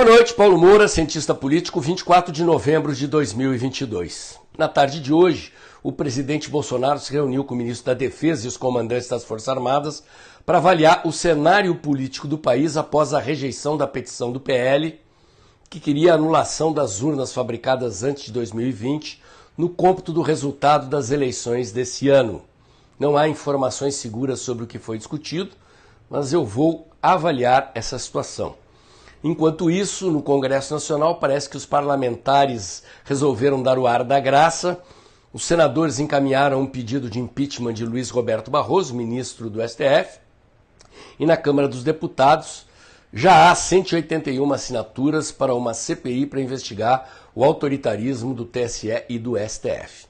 Boa noite, Paulo Moura, cientista político, 24 de novembro de 2022. Na tarde de hoje, o presidente Bolsonaro se reuniu com o ministro da Defesa e os comandantes das Forças Armadas para avaliar o cenário político do país após a rejeição da petição do PL, que queria a anulação das urnas fabricadas antes de 2020 no cômputo do resultado das eleições desse ano. Não há informações seguras sobre o que foi discutido, mas eu vou avaliar essa situação. Enquanto isso, no Congresso Nacional, parece que os parlamentares resolveram dar o ar da graça. Os senadores encaminharam um pedido de impeachment de Luiz Roberto Barroso, ministro do STF, e na Câmara dos Deputados já há 181 assinaturas para uma CPI para investigar o autoritarismo do TSE e do STF.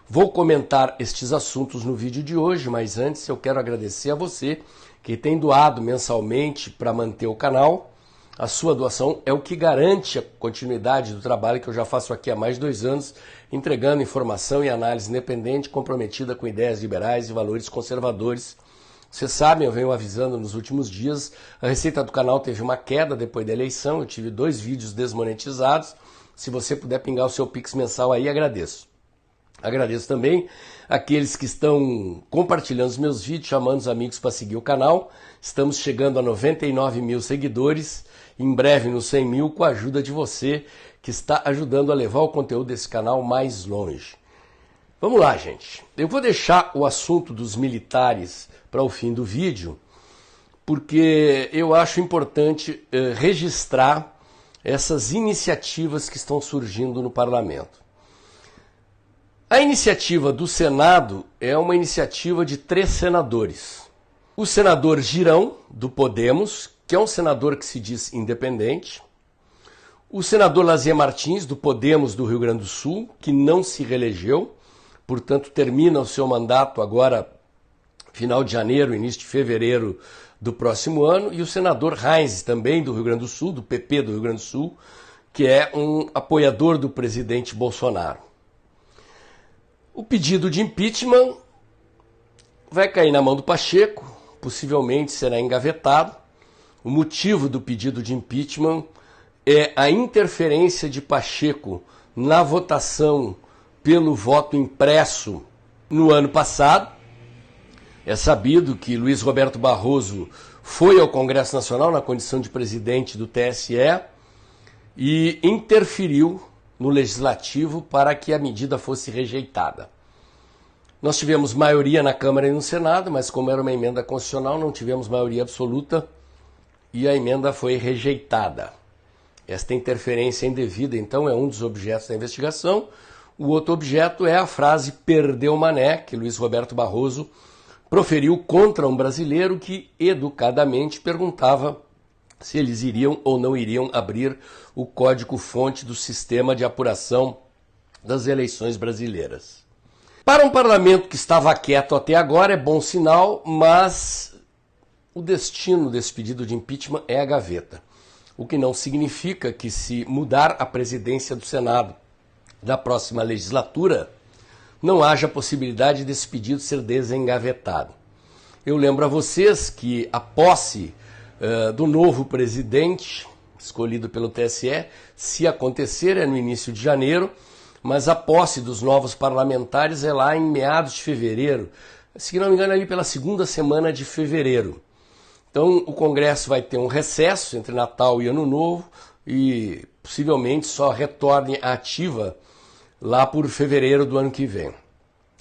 Vou comentar estes assuntos no vídeo de hoje, mas antes eu quero agradecer a você que tem doado mensalmente para manter o canal. A sua doação é o que garante a continuidade do trabalho que eu já faço aqui há mais de 2 anos, entregando informação e análise independente, comprometida com ideias liberais e valores conservadores. Vocês sabem, eu venho avisando nos últimos dias, a receita do canal teve uma queda depois da eleição, eu tive 2 vídeos desmonetizados. Se você puder pingar o seu Pix mensal aí, agradeço. Agradeço também aqueles que estão compartilhando os meus vídeos, chamando os amigos para seguir o canal. Estamos chegando a 99 mil seguidores, em breve nos 100 mil, com a ajuda de você que está ajudando a levar o conteúdo desse canal mais longe. Vamos lá, gente. Eu vou deixar o assunto dos militares para o fim do vídeo, porque eu acho importante registrar essas iniciativas que estão surgindo no parlamento. A iniciativa do Senado é uma iniciativa de 3 senadores. O senador Girão, do Podemos, que é um senador que se diz independente. O senador Lazier Martins, do Podemos do Rio Grande do Sul, que não se reelegeu, portanto termina o seu mandato agora, final de janeiro, início de fevereiro do próximo ano. E o senador Reins, também do Rio Grande do Sul, do PP do Rio Grande do Sul, que é um apoiador do presidente Bolsonaro. O pedido de impeachment vai cair na mão do Pacheco, possivelmente será engavetado. O motivo do pedido de impeachment é a interferência de Pacheco na votação pelo voto impresso no ano passado. É sabido que Luiz Roberto Barroso foi ao Congresso Nacional na condição de presidente do TSE e interferiu no Legislativo para que a medida fosse rejeitada. Nós tivemos maioria na Câmara e no Senado, mas como era uma emenda constitucional, não tivemos maioria absoluta e a emenda foi rejeitada. Esta interferência indevida, então, é um dos objetos da investigação. O outro objeto é a frase "perdeu Mané", que Luiz Roberto Barroso proferiu contra um brasileiro que educadamente perguntava se eles iriam ou não iriam abrir o código-fonte do sistema de apuração das eleições brasileiras. Para um parlamento que estava quieto até agora é bom sinal, mas o destino desse pedido de impeachment é a gaveta. O que não significa que, se mudar a presidência do Senado da próxima legislatura, não haja possibilidade desse pedido ser desengavetado. Eu lembro a vocês que a posse do novo presidente, escolhido pelo TSE, se acontecer, é no início de janeiro, mas a posse dos novos parlamentares é lá em meados de fevereiro, se não me engano, ali pela 2ª semana de fevereiro. Então o Congresso vai ter um recesso entre Natal e Ano Novo e possivelmente só retorne à ativa lá por fevereiro do ano que vem.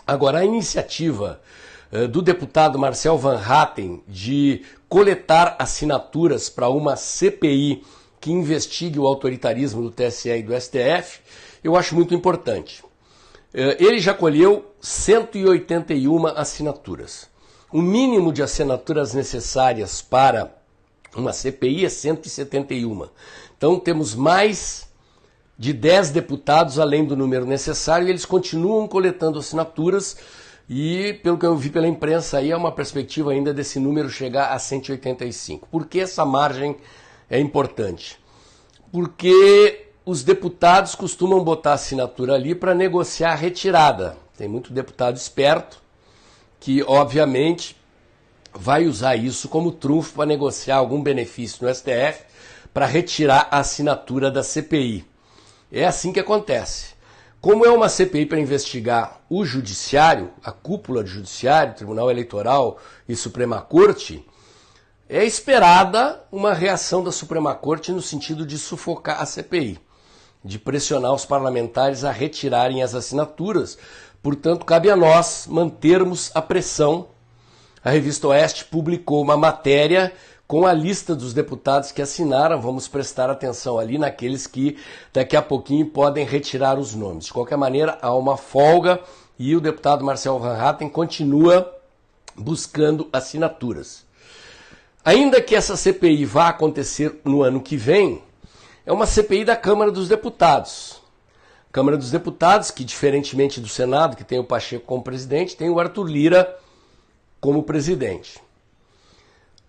Agora, a iniciativa do deputado Marcel Van Hatten de coletar assinaturas para uma CPI que investigue o autoritarismo do TSE e do STF, eu acho muito importante. Ele já colheu 181 assinaturas. O mínimo de assinaturas necessárias para uma CPI é 171. Então temos mais de 10 deputados além do número necessário e eles continuam coletando assinaturas e, pelo que eu vi pela imprensa, aí é uma perspectiva ainda desse número chegar a 185. Por que essa margem é importante? Porque os deputados costumam botar assinatura ali para negociar a retirada. Tem muito deputado esperto que, obviamente, vai usar isso como trunfo para negociar algum benefício no STF para retirar a assinatura da CPI. É assim que acontece. Como é uma CPI para investigar o Judiciário, a cúpula do Judiciário, Tribunal Eleitoral e Suprema Corte, é esperada uma reação da Suprema Corte no sentido de sufocar a CPI, de pressionar os parlamentares a retirarem as assinaturas. Portanto, cabe a nós mantermos a pressão. A Revista Oeste publicou uma matéria com a lista dos deputados que assinaram. Vamos prestar atenção ali naqueles que daqui a pouquinho podem retirar os nomes. De qualquer maneira, há uma folga e o deputado Marcel Van Hatten continua buscando assinaturas. Ainda que essa CPI vá acontecer no ano que vem, é uma CPI da Câmara dos Deputados. Câmara dos Deputados, que diferentemente do Senado, que tem o Pacheco como presidente, tem o Arthur Lira como presidente.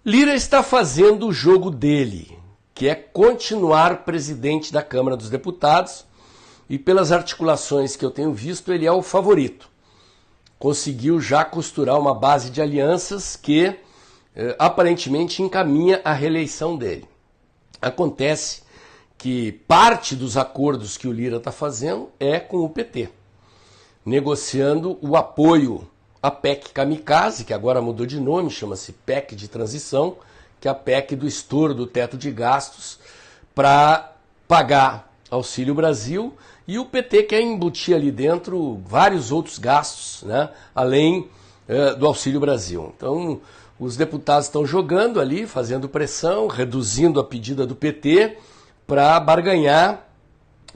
Lira está fazendo o jogo dele, que é continuar presidente da Câmara dos Deputados, e pelas articulações que eu tenho visto, ele é o favorito. Conseguiu já costurar uma base de alianças que aparentemente encaminha a reeleição dele. Acontece que parte dos acordos que o Lira está fazendo é com o PT, negociando o apoio à PEC Kamikaze, que agora mudou de nome, chama-se PEC de transição, que é a PEC do estouro do teto de gastos para pagar Auxílio Brasil, e o PT quer embutir ali dentro vários outros gastos, né, além do Auxílio Brasil. Então, os deputados estão jogando ali, fazendo pressão, reduzindo a pedida do PT para barganhar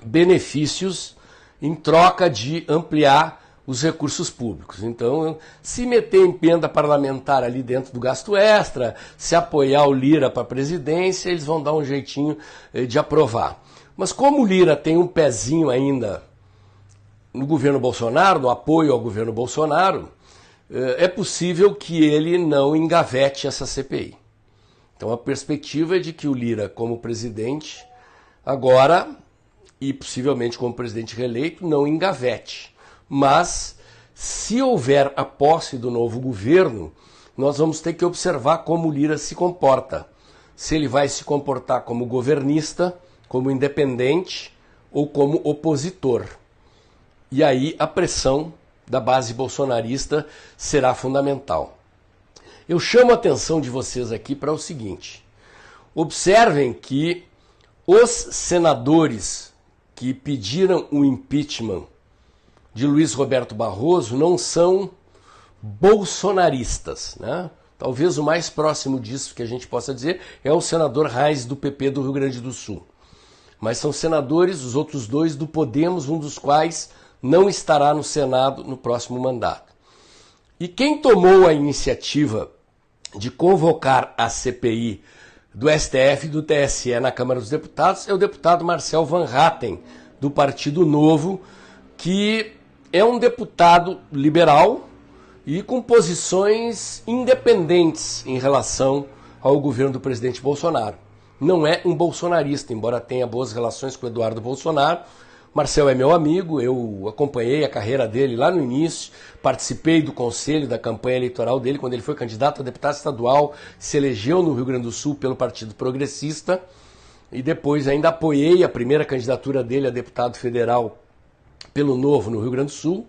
benefícios em troca de ampliar os recursos públicos. Então, se meter emenda parlamentar ali dentro do gasto extra, se apoiar o Lira para a presidência, eles vão dar um jeitinho de aprovar. Mas como o Lira tem um pezinho ainda no governo Bolsonaro, no apoio ao governo Bolsonaro, é possível que ele não engavete essa CPI. Então a perspectiva é de que o Lira, como presidente, agora, e possivelmente como presidente reeleito, não engavete. Mas, se houver a posse do novo governo, nós vamos ter que observar como o Lira se comporta. Se ele vai se comportar como governista, como independente ou como opositor. E aí a pressão da base bolsonarista será fundamental. Eu chamo a atenção de vocês aqui para o seguinte: observem que os senadores que pediram o impeachment de Luiz Roberto Barroso não são bolsonaristas, né? Talvez o mais próximo disso que a gente possa dizer é o senador Reis do PP do Rio Grande do Sul. Mas são senadores, os outros dois, do Podemos, um dos quais não estará no Senado no próximo mandato. E quem tomou a iniciativa de convocar a CPI do STF e do TSE na Câmara dos Deputados é o deputado Marcel Van Hatten, do Partido Novo, que é um deputado liberal e com posições independentes em relação ao governo do presidente Bolsonaro. Não é um bolsonarista, embora tenha boas relações com o Eduardo Bolsonaro. Marcel é meu amigo, eu acompanhei a carreira dele lá no início, participei do conselho da campanha eleitoral dele quando ele foi candidato a deputado estadual, se elegeu no Rio Grande do Sul pelo Partido Progressista e depois ainda apoiei a primeira candidatura dele a deputado federal pelo Novo no Rio Grande do Sul.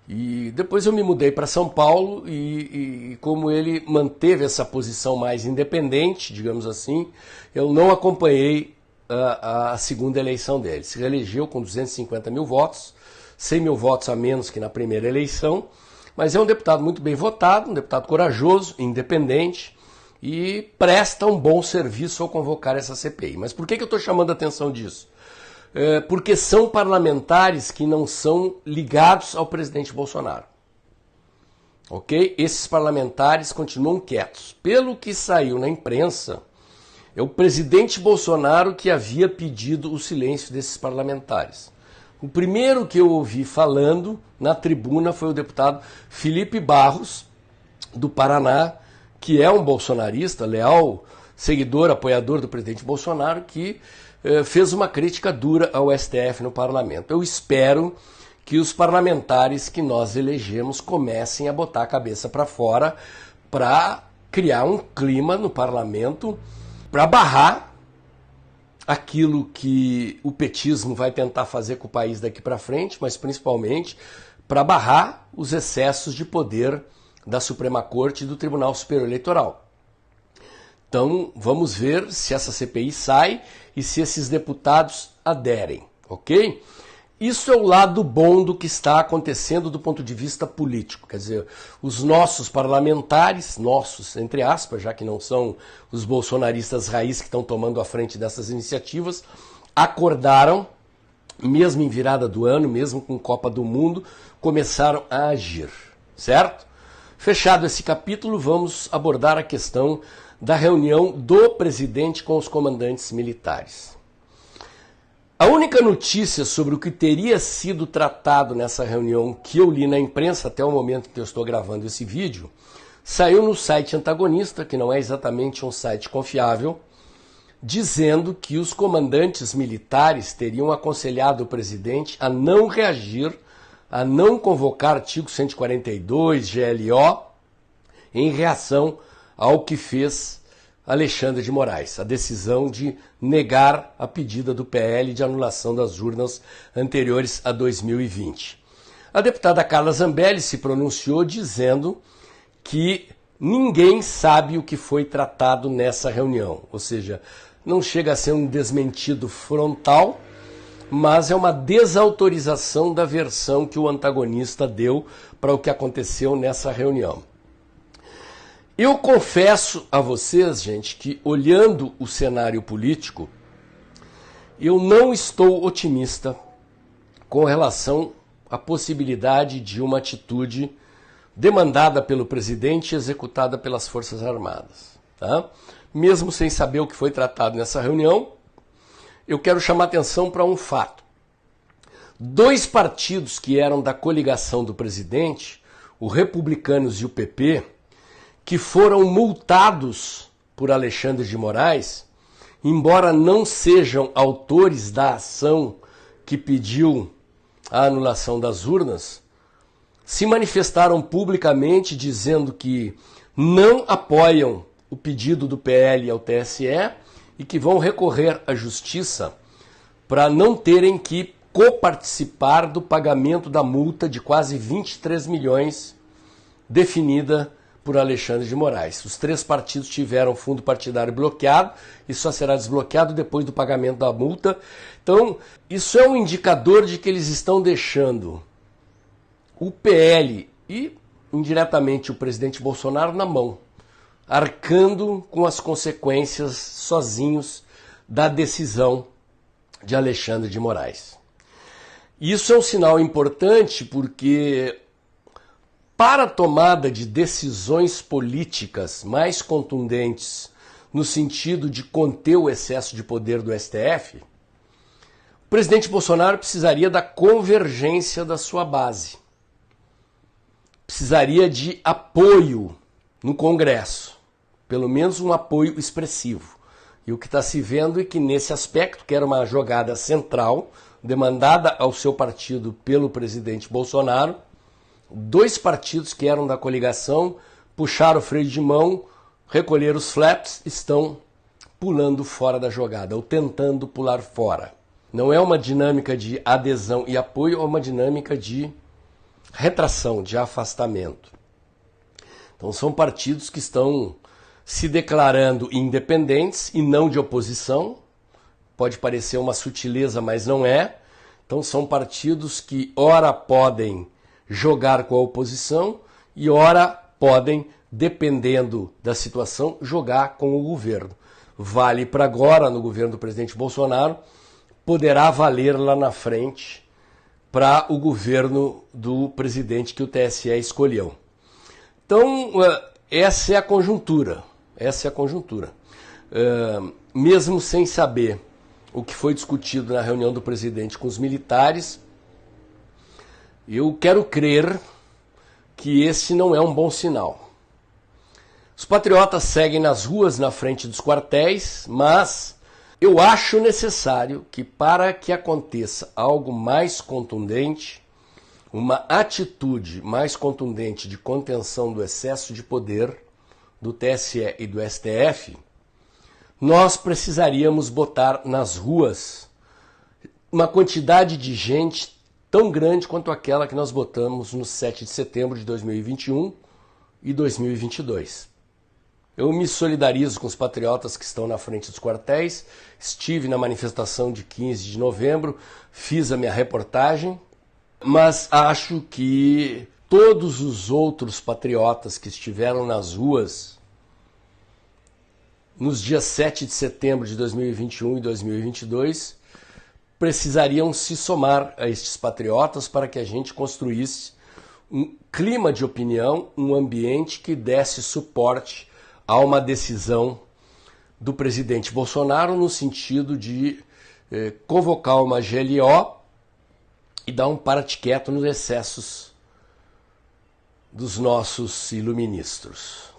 E depois eu me mudei para São Paulo e como ele manteve essa posição mais independente, digamos assim, eu não acompanhei a segunda eleição dele. Se reelegeu com 250 mil votos, 100 mil votos a menos que na primeira eleição, mas é um deputado muito bem votado, um deputado corajoso, independente e presta um bom serviço ao convocar essa CPI. Mas por que eu estou chamando a atenção disso? Porque são parlamentares que não são ligados ao presidente Bolsonaro. Ok? Esses parlamentares continuam quietos. Pelo que saiu na imprensa, é o presidente Bolsonaro que havia pedido o silêncio desses parlamentares. O primeiro que eu ouvi falando na tribuna foi o deputado Felipe Barros, do Paraná, que é um bolsonarista, leal, seguidor, apoiador do presidente Bolsonaro, que fez uma crítica dura ao STF no parlamento. Eu espero que os parlamentares que nós elegemos comecem a botar a cabeça para fora para criar um clima no parlamento para barrar aquilo que o petismo vai tentar fazer com o país daqui para frente, mas principalmente para barrar os excessos de poder da Suprema Corte e do Tribunal Superior Eleitoral. Então, vamos ver se essa CPI sai e se esses deputados aderem, ok? Isso é o lado bom do que está acontecendo do ponto de vista político. Quer dizer, os nossos parlamentares, nossos, entre aspas, já que não são os bolsonaristas raiz que estão tomando a frente dessas iniciativas, acordaram, mesmo em virada do ano, mesmo com Copa do Mundo, começaram a agir, certo? Fechado esse capítulo, vamos abordar a questão da reunião do presidente com os comandantes militares. A única notícia sobre o que teria sido tratado nessa reunião que eu li na imprensa até o momento que eu estou gravando esse vídeo, saiu no site antagonista, que não é exatamente um site confiável, dizendo que os comandantes militares teriam aconselhado o presidente a não reagir, a não convocar artigo 142, GLO, em reação ao que fez Alexandre de Moraes, a decisão de negar a pedida do PL de anulação das urnas anteriores a 2020. A deputada Carla Zambelli se pronunciou dizendo que ninguém sabe o que foi tratado nessa reunião, ou seja, não chega a ser um desmentido frontal, mas é uma desautorização da versão que o antagonista deu para o que aconteceu nessa reunião. Eu confesso a vocês, gente, que olhando o cenário político, eu não estou otimista com relação à possibilidade de uma atitude demandada pelo presidente e executada pelas Forças Armadas. Tá? Mesmo sem saber o que foi tratado nessa reunião, eu quero chamar atenção para um fato. 2 partidos que eram da coligação do presidente, o Republicanos e o PP, que foram multados por Alexandre de Moraes, embora não sejam autores da ação que pediu a anulação das urnas, se manifestaram publicamente dizendo que não apoiam o pedido do PL ao TSE e que vão recorrer à Justiça para não terem que coparticipar do pagamento da multa de quase 23 milhões definida por Alexandre de Moraes. Os 3 partidos tiveram fundo partidário bloqueado e só será desbloqueado depois do pagamento da multa. Então, isso é um indicador de que eles estão deixando o PL e, indiretamente, o presidente Bolsonaro na mão, arcando com as consequências sozinhos da decisão de Alexandre de Moraes. Isso é um sinal importante porque, para a tomada de decisões políticas mais contundentes no sentido de conter o excesso de poder do STF, o presidente Bolsonaro precisaria da convergência da sua base. Precisaria de apoio no Congresso, pelo menos um apoio expressivo. E o que está se vendo é que nesse aspecto, que era uma jogada central, demandada ao seu partido pelo presidente Bolsonaro, 2 partidos que eram da coligação puxaram o freio de mão, recolheram os flaps, estão pulando fora da jogada, ou tentando pular fora. Não é uma dinâmica de adesão e apoio, é uma dinâmica de retração, de afastamento. Então são partidos que estão se declarando independentes e não de oposição. Pode parecer uma sutileza, mas não é. Então são partidos que ora podem jogar com a oposição e ora podem, dependendo da situação, jogar com o governo. Vale para agora no governo do presidente Bolsonaro, poderá valer lá na frente para o governo do presidente que o TSE escolheu. Então, essa é a conjuntura. Essa é a conjuntura. Mesmo sem saber o que foi discutido na reunião do presidente com os militares, eu quero crer que esse não é um bom sinal. Os patriotas seguem nas ruas na frente dos quartéis, mas eu acho necessário que, para que aconteça algo mais contundente, uma atitude mais contundente de contenção do excesso de poder do TSE e do STF, nós precisaríamos botar nas ruas uma quantidade de gente tão grande quanto aquela que nós botamos no 7 de setembro de 2021 e 2022. Eu me solidarizo com os patriotas que estão na frente dos quartéis, estive na manifestação de 15 de novembro, fiz a minha reportagem, mas acho que todos os outros patriotas que estiveram nas ruas nos dias 7 de setembro de 2021 e 2022 precisariam se somar a estes patriotas para que a gente construísse um clima de opinião, um ambiente que desse suporte a uma decisão do presidente Bolsonaro no sentido de convocar uma GLO e dar um para-te-quieto nos excessos dos nossos iluministros.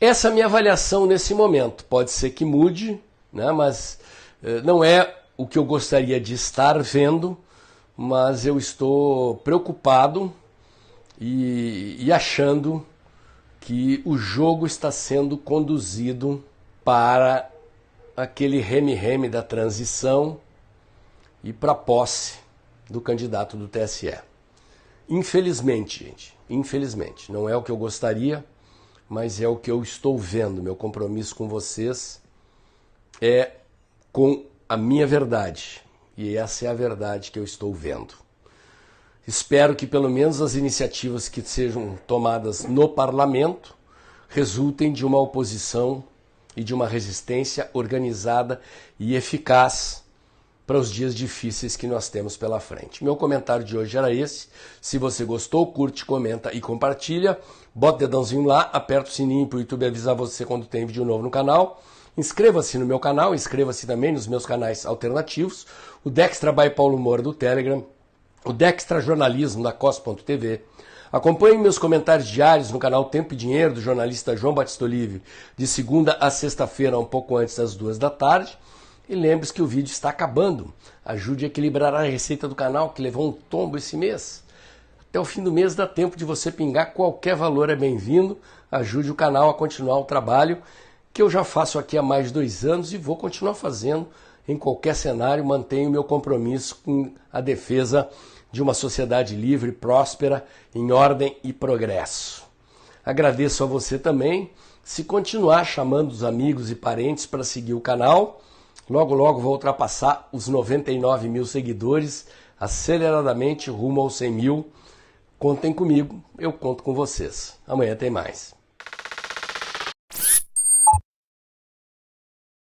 Essa é a minha avaliação nesse momento. Pode ser que mude, né, mas não é o que eu gostaria de estar vendo, mas eu estou preocupado e achando que o jogo está sendo conduzido para aquele reme-reme da transição e para a posse do candidato do TSE. Infelizmente, gente, infelizmente, não é o que eu gostaria, mas é o que eu estou vendo. Meu compromisso com vocês é com a minha verdade, e essa é a verdade que eu estou vendo. Espero que pelo menos as iniciativas que sejam tomadas no parlamento resultem de uma oposição e de uma resistência organizada e eficaz para os dias difíceis que nós temos pela frente. Meu comentário de hoje era esse. Se você gostou, curte, comenta e compartilha. Bota o dedãozinho lá, aperta o sininho para o YouTube avisar você quando tem vídeo novo no canal. Inscreva-se no meu canal, inscreva-se também nos meus canais alternativos. O Dextra by Paulo Moura do Telegram, o Dextra Jornalismo da COS.tv. Acompanhe meus comentários diários no canal Tempo e Dinheiro do jornalista João Batista Olive, de segunda a sexta-feira, um pouco antes das 14h. E lembre-se que o vídeo está acabando. Ajude a equilibrar a receita do canal, que levou um tombo esse mês. Até o fim do mês dá tempo de você pingar, qualquer valor é bem-vindo. Ajude o canal a continuar o trabalho que eu já faço aqui há mais de 2 anos e vou continuar fazendo em qualquer cenário. Mantenho meu compromisso com a defesa de uma sociedade livre, próspera, em ordem e progresso. Agradeço a você também. Se continuar chamando os amigos e parentes para seguir o canal, logo logo vou ultrapassar os 99 mil seguidores, aceleradamente rumo aos 100 mil. Contem comigo, eu conto com vocês. Amanhã tem mais.